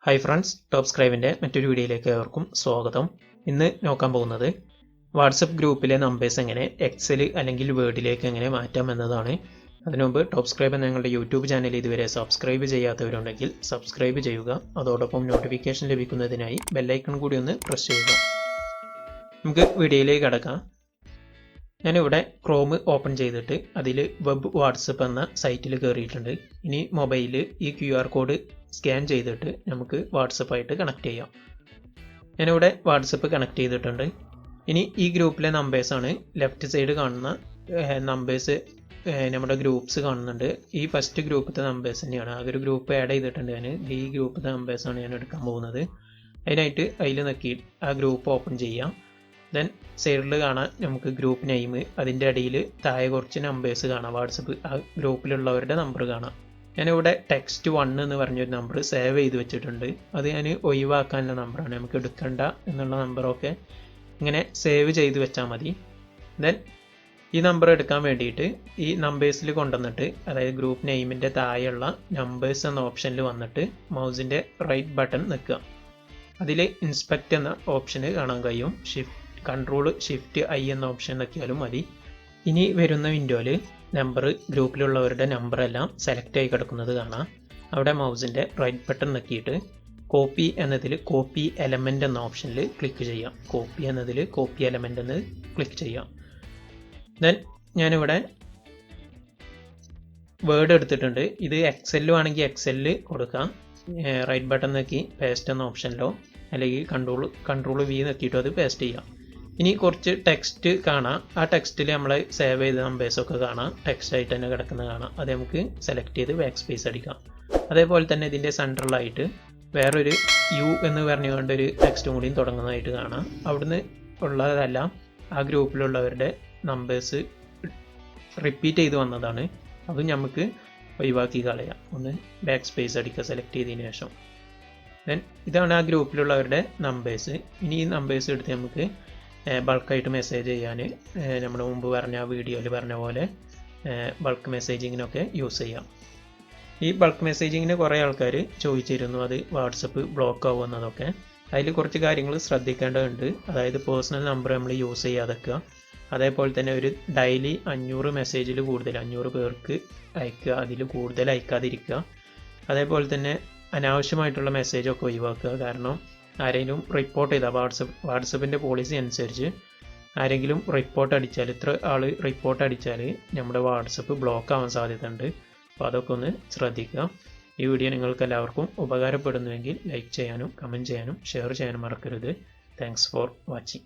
Hi friends, ടോപ്സ്ക്രൈബിൻ്റെ മറ്റൊരു വീഡിയോയിലേക്ക് ഏവർക്കും സ്വാഗതം. ഇന്ന് നോക്കാൻ പോകുന്നത് വാട്സപ്പ് ഗ്രൂപ്പിലെ നമ്പേഴ്സ് എങ്ങനെ എക്സൽ അല്ലെങ്കിൽ വേർഡിലേക്ക് എങ്ങനെ മാറ്റാം എന്നതാണ്. അതിനുമുമ്പ് ടോപ്സ്ക്രൈബ് എന്ന ഞങ്ങളുടെ യൂട്യൂബ് ചാനൽ ഇതുവരെ സബ്സ്ക്രൈബ് ചെയ്യാത്തവരുണ്ടെങ്കിൽ സബ്സ്ക്രൈബ് ചെയ്യുക. അതോടൊപ്പം നോട്ടിഫിക്കേഷൻ ലഭിക്കുന്നതിനായി ബെല്ലൈക്കൺ കൂടി ഒന്ന് പ്രസ് ചെയ്യുക. നമുക്ക് വീഡിയോയിലേക്ക് കടക്കാം. ഞാനിവിടെ ക്രോം ഓപ്പൺ ചെയ്തിട്ട് അതിൽ വെബ് വാട്സപ്പ് എന്ന സൈറ്റിൽ കയറിയിട്ടുണ്ട്. ഇനി മൊബൈലിൽ ഈ QR കോഡ് സ്കാൻ ചെയ്തിട്ട് നമുക്ക് വാട്സപ്പായിട്ട് കണക്ട് ചെയ്യാം. ഞാനിവിടെ വാട്സപ്പ് കണക്ട് ചെയ്തിട്ടുണ്ട്. ഇനി ഈ ഗ്രൂപ്പിലെ നമ്പേഴ്സാണ്. ലെഫ്റ്റ് സൈഡ് കാണുന്ന നമ്പേഴ്സ് നമ്മുടെ ഗ്രൂപ്പ്സ് കാണുന്നുണ്ട്. ഈ ഫസ്റ്റ് ഗ്രൂപ്പിലത്തെ നമ്പേഴ്സ് തന്നെയാണ്. ആ ഒരു ഗ്രൂപ്പ് ആഡ് ചെയ്തിട്ടുണ്ട് ഞാൻ. ഈ ഗ്രൂപ്പിലത്തെ നമ്പേഴ്സാണ് ഞാൻ എടുക്കാൻ പോകുന്നത്. അതിനായിട്ട് അതിൽ നോക്കി ആ ഗ്രൂപ്പ് ഓപ്പൺ ചെയ്യാം. ദെൻ സൈഡിൽ കാണാൻ നമുക്ക് ഗ്രൂപ്പ് നെയിം, അതിൻ്റെ അടിയിൽ താഴെ കുറച്ച് നമ്പേഴ്സ് കാണാം. വാട്സപ്പ് ആ ഗ്രൂപ്പിലുള്ളവരുടെ നമ്പർ കാണാം. ഞാനിവിടെ ടെക്സ്റ്റ് 1 എന്ന് പറഞ്ഞൊരു നമ്പർ സേവ് ചെയ്ത് വെച്ചിട്ടുണ്ട്. അത് ഞാൻ ഒഴിവാക്കാനുള്ള നമ്പറാണ്. നമുക്ക് എടുക്കണ്ട എന്നുള്ള നമ്പറൊക്കെ ഇങ്ങനെ സേവ് ചെയ്ത് വെച്ചാൽ മതി. ദെൻ ഈ നമ്പർ എടുക്കാൻ വേണ്ടിയിട്ട് ഈ നമ്പേഴ്സിൽ കൊണ്ടുവന്നിട്ട്, അതായത് ഗ്രൂപ്പ് നെയിമിൻ്റെ താഴെയുള്ള നമ്പേഴ്സ് എന്ന ഓപ്ഷനിൽ വന്നിട്ട് മൗസിൻ്റെ റൈറ്റ് ബട്ടൺ നിൽക്കുക. അതിൽ ഇൻസ്പെക്റ്റ് എന്ന ഓപ്ഷന് കാണാൻ കഴിയും. Ctrl+Shift+I എന്ന ഓപ്ഷൻ നോക്കിയാലും മതി. ഇനി വരുന്ന വിൻഡോയിൽ നമ്പർ, ഗ്രൂപ്പിലുള്ളവരുടെ നമ്പറെല്ലാം സെലക്ട് ആയി കിടക്കുന്നത് കാണാം. അവിടെ മൗസിൻ്റെ റൈറ്റ് ബട്ടൺ നോക്കിയിട്ട് കോപ്പി എന്നതിൽ കോപ്പി എലമെൻ്റ് എന്ന ഓപ്ഷനിൽ ക്ലിക്ക് ചെയ്യാം. കോപ്പി എന്നതിൽ കോപ്പി എലമെൻ്റ് എന്ന് ക്ലിക്ക് ചെയ്യാം. ദെൻ ഞാനിവിടെ വേർഡ് എടുത്തിട്ടുണ്ട്. ഇത് എക്സലിൽ ആണെങ്കിൽ എക്സലിൽ കൊടുക്കാം. റൈറ്റ് ബട്ടൺ നോക്കി പേസ്റ്റ് എന്ന ഓപ്ഷനിലോ അല്ലെങ്കിൽ Ctrl+V നോക്കിയിട്ടോ അത് പേസ്റ്റ് ചെയ്യാം. ഇനി കുറച്ച് ടെക്സ്റ്റ് കാണാം. ആ ടെക്സ്റ്റിൽ നമ്മൾ സേവ് ചെയ്ത നമ്പേഴ്സൊക്കെ കാണാം. ടെക്സ്റ്റ് ആയിട്ട് തന്നെ കിടക്കുന്നത് കാണാം. അത് നമുക്ക് സെലക്ട് ചെയ്ത് ബാക്ക് സ്പേസ് അടിക്കാം. അതേപോലെ തന്നെ ഇതിൻ്റെ സെൻട്രലായിട്ട് വേറൊരു U എന്ന് പറഞ്ഞുകൊണ്ടൊരു ടെക്സ്റ്റും കൂടിയും തുടങ്ങുന്നതായിട്ട് കാണാം. അവിടുന്ന് ഉള്ളതെല്ലാം ആ ഗ്രൂപ്പിലുള്ളവരുടെ നമ്പേഴ്സ് റിപ്പീറ്റ് ചെയ്ത് വന്നതാണ്. അത് നമുക്ക് ഒഴിവാക്കി കളയാം. ഒന്ന് ബാക്ക് സ്പേസ് അടിക്കുക സെലക്ട് ചെയ്തതിന് ശേഷം. ദെൻ ഇതാണ് ആ ഗ്രൂപ്പിലുള്ളവരുടെ നമ്പേഴ്സ്. ഇനി ഈ നമ്പേഴ്സ് എടുത്ത് നമുക്ക് ബൾക്കായിട്ട് മെസ്സേജ് ചെയ്യാൻ നമ്മൾ മുമ്പ് പറഞ്ഞ വീഡിയോയിൽ പറഞ്ഞ പോലെ ബൾക്ക് മെസ്സേജിങ്ങിനൊക്കെ യൂസ് ചെയ്യാം. ഈ ബൾക്ക് മെസ്സേജിങ്ങിന് കുറേ ആൾക്കാർ ചോദിച്ചിരുന്നു അത് വാട്സപ്പ് ബ്ലോക്ക് ആവുമെന്നതൊക്കെ. അതിൽ കുറച്ച് കാര്യങ്ങൾ ശ്രദ്ധിക്കേണ്ടതുണ്ട്. അതായത് പേഴ്സണൽ നമ്പർ നമ്മൾ യൂസ് ചെയ്യാതെക്കുക. അതേപോലെ തന്നെ ഒരു ഡെയിലി 500 മെസ്സേജിൽ കൂടുതൽ 500 പേർക്ക് അയക്കുക. അതിൽ കൂടുതൽ അയക്കാതിരിക്കുക. അതേപോലെ തന്നെ അനാവശ്യമായിട്ടുള്ള മെസ്സേജൊക്കെ ഒഴിവാക്കുക. കാരണം ആരെങ്കിലും റിപ്പോർട്ട് ചെയ്താൽ വാട്സപ്പിൻ്റെ പോളിസി അനുസരിച്ച് ആരെങ്കിലും റിപ്പോർട്ട് അടിച്ചാൽ, ഇത്ര ആൾ റിപ്പോർട്ട് അടിച്ചാൽ നമ്മുടെ വാട്സപ്പ് ബ്ലോക്ക് ആവാൻ സാധ്യതയുണ്ട്. അപ്പോൾ അതൊക്കെ ഒന്ന് ശ്രദ്ധിക്കുക. ഈ വീഡിയോ നിങ്ങൾക്ക് എല്ലാവർക്കും ഉപകാരപ്പെടുന്നുവെങ്കിൽ ലൈക്ക് ചെയ്യാനും കമൻറ്റ് ചെയ്യാനും ഷെയർ ചെയ്യാനും മറക്കരുത്. Thanks for watching.